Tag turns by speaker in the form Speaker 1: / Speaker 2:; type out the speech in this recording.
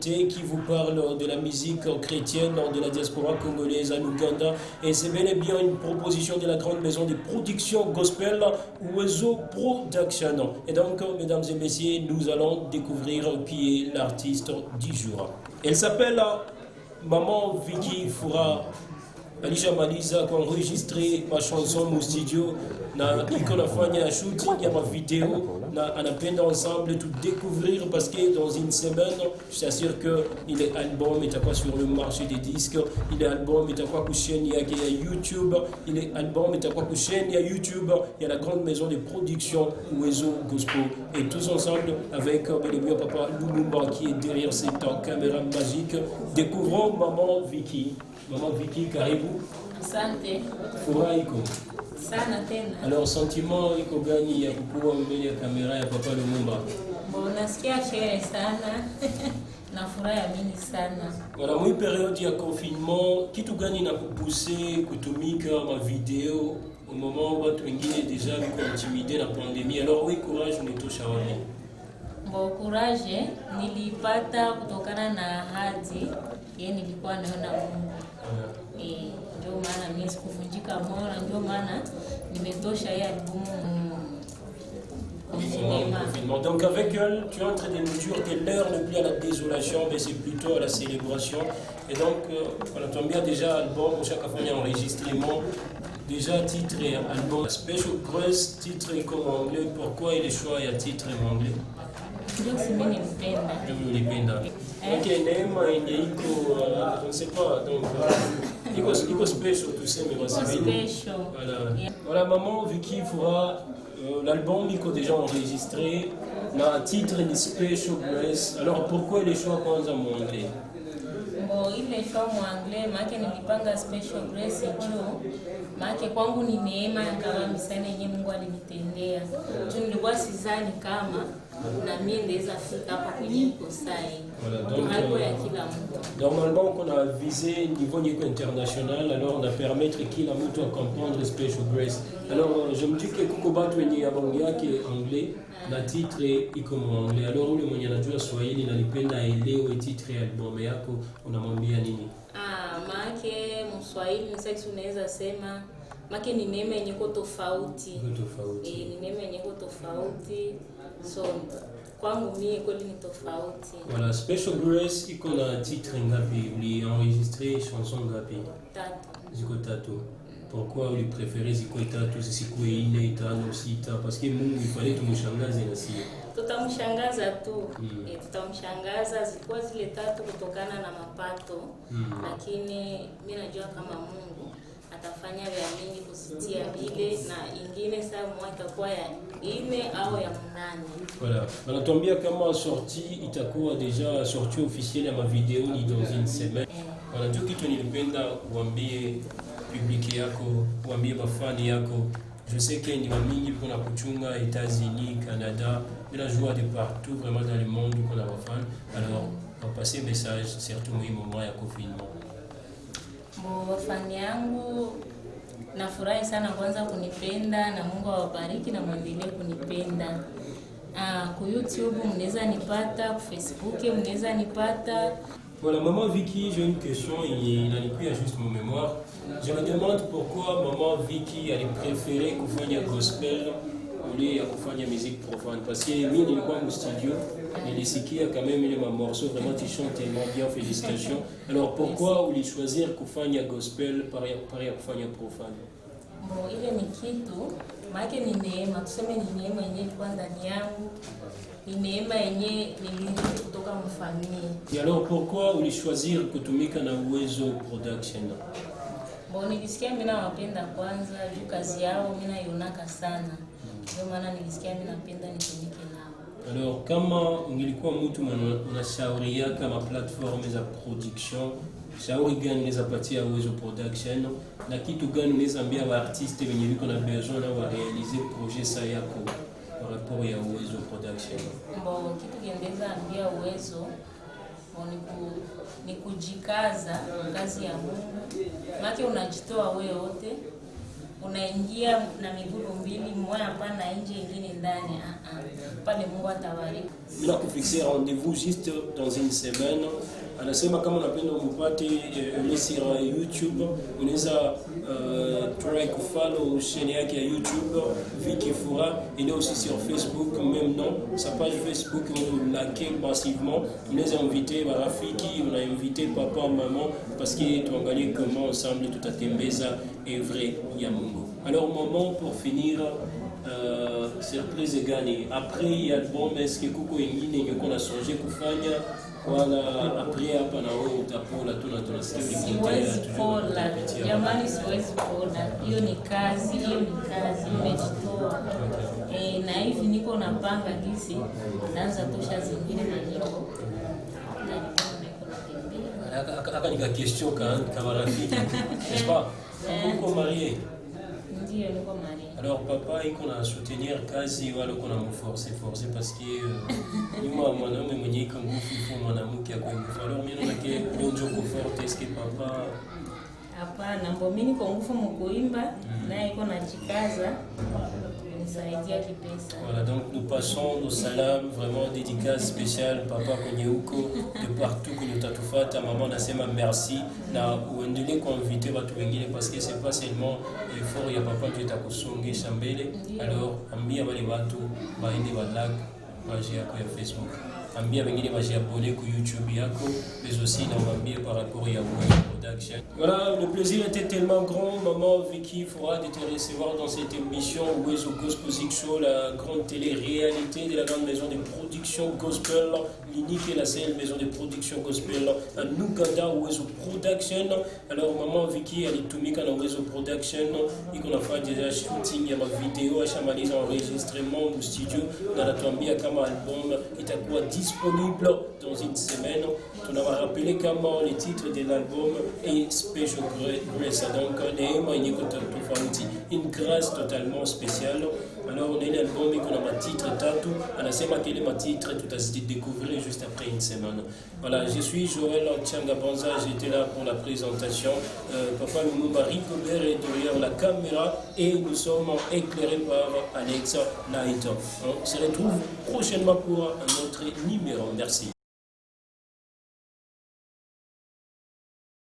Speaker 1: actualité qui vous parle de la musique chrétienne de la diaspora congolaise en Ouganda. Et c'est bel et bien une proposition de la grande maison de production gospel Oiseau Production. Et donc, mesdames et messieurs, nous allons découvrir qui est l'artiste du jour. Elle s'appelle Maman Vicky Foura. Alisha Maliza qui a enregistré ma chanson au studio na iko nafanya shooting ya ma vidéo na anapenda ensemble tout découvrir parce que dans une semaine je t'assure que il est album est quoi sur le marché des disques, il est album est quoi chaîne ya YouTube, il est album est quoi chaîne ya YouTube, il y a la grande maison de production Oiseau Gospel et tous ensemble avec le papa Lumumba qui est derrière cette caméra magique. Découvrons Maman Vicky. Maman Vicky, karibu.
Speaker 2: Asante.
Speaker 1: Furaha iko.
Speaker 2: Sana tena.
Speaker 1: Alors sentiment iko gani ya kukuwa mbele ya kamera ya papa Lumumba?
Speaker 2: Nasikia sherehe sana. Na furaha mingi sana.
Speaker 1: Voilà, mwi période ya confinement, kitu gani na kupuse kutumika ma video au moment où watu wengine déjà wiko intimidé na pandémie. Alors oui, courage unitosha wapi?
Speaker 2: Courage nilipata kutokana na hadi nilikuwa naona Mungu. Ndio maana mimi sikuvunjika moyo, ndio maana nimetosha hii albumu.
Speaker 1: Donc avec elle, tu es en train de nous dire que l'heure n'est plus à la désolation, mais c'est plutôt à la célébration. Et donc, on entend bien déjà album, chaque fois il y a enregistrement. Déjà titre et album. Special Grace, titre comme anglais. Pourquoi il est choix et titre en anglais?
Speaker 2: Ndio simeni mpenda.
Speaker 1: Ndio nilipenda. Ok, neema iko, on ne sait pas, donc iko special tout ça, mais c'est
Speaker 2: special.
Speaker 1: Voilà. Yeah. Voilà, Maman Vicky Foura, l'album iko déjà enregistré, na titre ni Special Grace. Alors pourquoi les choix kwanza en anglais?
Speaker 2: Ile show mwangle maana nilipanga Special Grace juu maana kwangu ni neema kama misana yenyewe Mungu alinitendea. Tu nilikuwa sidhani kama na mimi ndeza fika hapa kwenye kosai. Donc hapo ya kila mtu.
Speaker 1: Normalement on a visé niveau international, alors on a permettre kila mtu à comprendre Special Grace. Alors je me dis que kuko batu wenye abongi yake anglais na titre iko anglais. Alors ule mwenye anajua Swahili na nipenda elewe titre ya album yako unamwambia nini?
Speaker 2: Maana Mswahili msaki unaweza sema maana ni neema yenye tofauti. Ni neema yenye tofauti. So kwangu mimi kweli ni tofauti.
Speaker 1: Voilà, Special Grace iko na titre ngapi? Uli enregistré chanson ngapi?
Speaker 2: 3.
Speaker 1: Ziko 3. Pourquoi vous préférez ziko 3 zisikuwe 4 5 6? Parce que Mungu ifale tumshangaze na sisi.
Speaker 2: Tutamshangaza tu. Tutamshangaza zikuwa zile 3 kutokana na mapato. Lakini mimi najua kama Mungu atafanya vya mingi kusitia vile na ingine saa moja itakuwa ya 4 au ya 8.
Speaker 1: Voilà. Wanatuambia kama sortie itakuwa déjà sortie officielle ya ma vidéo ni dans une semaine. Voilà, ndio kitu nilipenda kuambie public yako, kuambie mafani yako. Je sais que ni mingi kuna kuchunga États-Unis, Canada, mais la joie de partout vraiment dans le monde qu'on a mafani. Alors, on va passer message surtout au moment ya confinement.
Speaker 2: Wafani yangu nafurahi sana kwanza kunipenda na Mungu awabariki na muendelee kunipenda. Kwa YouTube mnaweza nipata, kwa Facebook mnaweza nipata.
Speaker 1: Voilà, Maman Vicky, j'ai une question, il a plus à juste mon mémoire. Je me demande pourquoi Maman Vicky elle préféré kufanya gospel au lieu ya kufanya musique profane. Parce que mimi nilikuwa au studio, nilisikia quand même ile morceau vraiment tu chantes tellement bien, félicitations. Alors pourquoi uli choisir kufanya gospel par ya kufanya profane?
Speaker 2: Ile ni kitu, maana ni neema, tuseme ni neema yenyewe kwa ndani yangu. Ni neema yenyewe nilirithi kutoka mfamilia.
Speaker 1: Et alors pourquoi uli choisir kutumika na Uwezo Production?
Speaker 2: Nilisikia mimi nawapenda kwanza, juu kazi yao mimi naionaka sana. Ndio maana nilisikia mimi napenda nitumike nao.
Speaker 1: Alors kama ungilikuwa mtu unashauria kama platform za production, shauri gani unaweza patia Uwezo Production na kitu gani unaweza ambia wa artiste wenye wiko na besoin na wa réaliser projet sa yako par rapport ya Uwezo Production?
Speaker 2: Kitu kiendeza ambia Uwezo ni kujikaza kazi ya Mungu. Maana unajitoa wewe wote unaingia na miguu mbili, moja hapana nje ingine ndani. Pale Mungu atabariki.
Speaker 1: Bila kufixe rendez-vous juste dans une semaine. Anasema kama unapenda umpate sur YouTube, unaweza try kufollow chaîne yake ya YouTube Vicky Fura. Il est aussi sur Facebook, même nom, sa page Facebook, on like massivement. Unaweza inviter marafiki, on a invité papa, maman, parce que tuangalie comment ensemble tutatembeza œuvre ya Mungu. Alors maman, pour finir, surprise gani après album, est-ce que kuko ingine ingekuwa na songe kufanya wala après hapa na wewe utapola tu na tunasikia
Speaker 2: siwezi pola jamani, siwezi pola. Hiyo ni kazi, nimejitoa. Na hivi niko napanga gisi naanza tosha zingine na niko
Speaker 1: aka nika question kama rafiki n'est-ce pas? Uko marié?
Speaker 2: Ndio, niko marié.
Speaker 1: Alors papa iko na soutenir kazi wala uko na mforce parce que nyuma mwanaume mwenye iko nguvu ifo mwanamke akwe nguvu. Alors mimi naona ke ndio comfort est-ce que papa
Speaker 2: hapana, mbo mimi niko nguvu mkuimba na iko na jikaza nisaidia kipesa.
Speaker 1: Voilà, donc nous passons nos salams, vraiment dédicace spéciale papa kwenye huko de partout kwenye utatufata. Maman nasema merci na uendelee kuinviter watu wengine parce que c'est pas seulement effort ya papa ndio itakusongesha mbele. Alors ambia wale watu waende wa like page yako ya Facebook, ambia wengine wajiabone ku YouTube yako, mais aussi na waambie par rapport ya production. Voilà, le plaisir était tellement grand, maman Vicky Fura, de te recevoir dans cette émission Wezo Gospel Show, la grande télé-réalité de la grande maison de production gospel, l'unique et la seule maison de production gospel en Uganda, Wezo Production. Alors maman Vicky alitumika na Wezo Production, iko nafanya déjà shooting ya video, ashamaliza enregistrement au studio, na natuambia kama album itakuwa disponible dans une semaine. On va rappeler comment le titre de l'album est Special Grace, donc une grâce totalement spéciale. Alors on a l'album et qu'on a un titre tatu, on a sema quel est ma titre, tout a été découvrir juste après une semaine. Voilà, je suis Joël Tchangabanza, j'étais là pour la présentation. Papa Lumumba Rigobert est derrière la caméra et nous sommes éclairés par Alexa Light. On se retrouve prochainement pour un autre numéro. Merci.